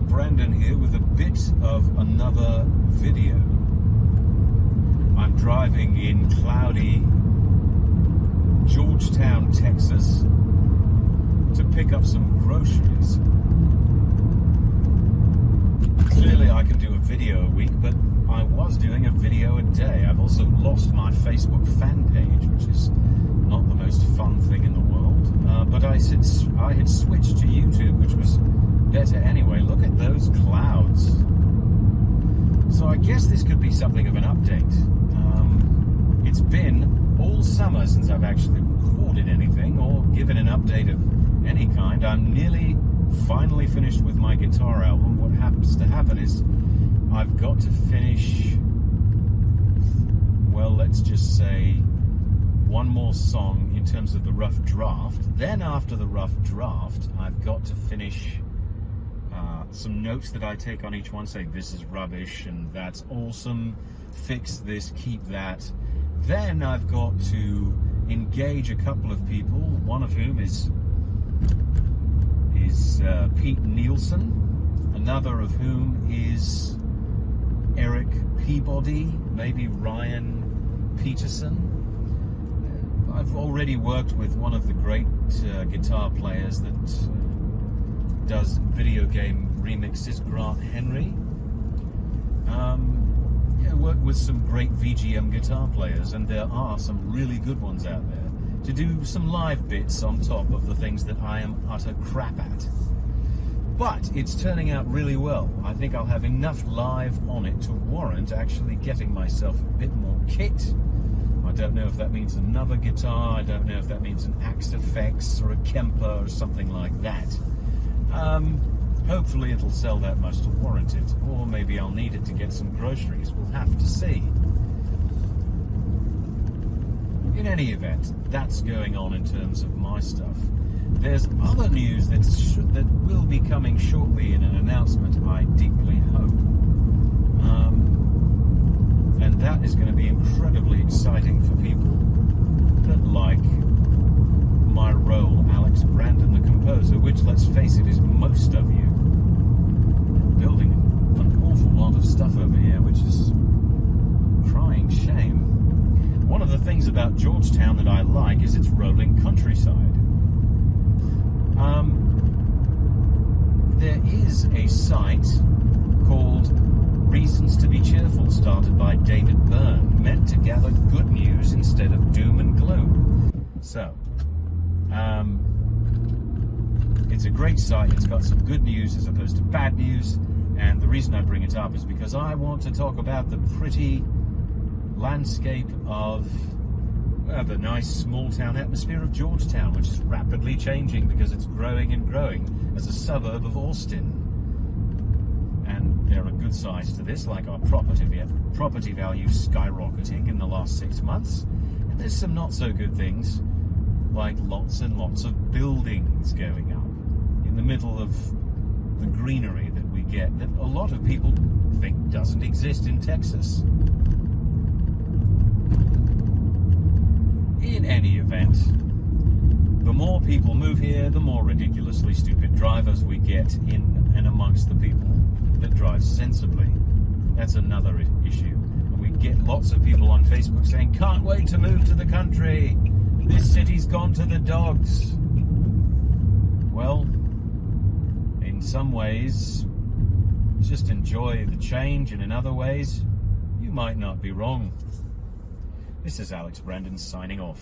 Brandon here with a bit of another video. I'm driving in cloudy Georgetown, Texas to pick up some groceries. Clearly I can do a video a week, but I was doing a video a day. I've also lost my Facebook fan page, which is not the most fun thing in the world, but I had switched to YouTube, which was better anyway. Look at those clouds. So I guess this could be something of an update. It's been all summer since I've actually recorded anything or given an update of any kind. I'm nearly finally finished with my guitar album. What happens to happen is I've got to finish, well, let's just say one more song in terms of the rough draft. Then after the rough draft, I've got to finish some notes that I take on each one, say this is rubbish and that's awesome, fix this, keep that. Then I've got to engage a couple of people, one of whom is Pete Nielsen, another of whom is Eric Peabody, maybe Ryan Peterson. I've already worked with one of the great guitar players that does video game remixes, Grant Henry. Worked with some great VGM guitar players, and there are some really good ones out there, to do some live bits on top of the things that I am utter crap at. But it's turning out really well. I think I'll have enough live on it to warrant actually getting myself a bit more kit. I don't know if that means another guitar, I don't know if that means an Axe FX or a Kemper or something like that. Hopefully it'll sell that much to warrant it, or maybe I'll need it to get some groceries. We'll have to see. In any event, that's going on in terms of my stuff. There's other news that will be coming shortly in an announcement, I deeply hope. And that is going to be incredibly exciting for people that like my role, Alex Brandon, the composer, which, let's face it, is most of you. Building an awful lot of stuff over here, which is crying shame. One of the things about Georgetown that I like is its rolling countryside. There is a site called Reasons to be Cheerful, started by David Byrne, meant to gather good news instead of doom and gloom. So, it's a great site. It's got some good news as opposed to bad news, and the reason I bring it up is because I want to talk about the pretty landscape of the nice small town atmosphere of Georgetown, which is rapidly changing because it's growing and growing as a suburb of Austin. And there are good sides to this, like our property value skyrocketing in the last 6 months. And there's some not so good things, like lots and lots of buildings going up in the middle of the greenery that we get, that a lot of people think doesn't exist in Texas. In any event, the more people move here, the more ridiculously stupid drivers we get in and amongst the people that drive sensibly. That's another issue. And we get lots of people on Facebook saying, can't wait to move to the country. This city's gone to the dogs. Well, in some ways, just enjoy the change, and in other ways, you might not be wrong. This is Alex Brandon signing off.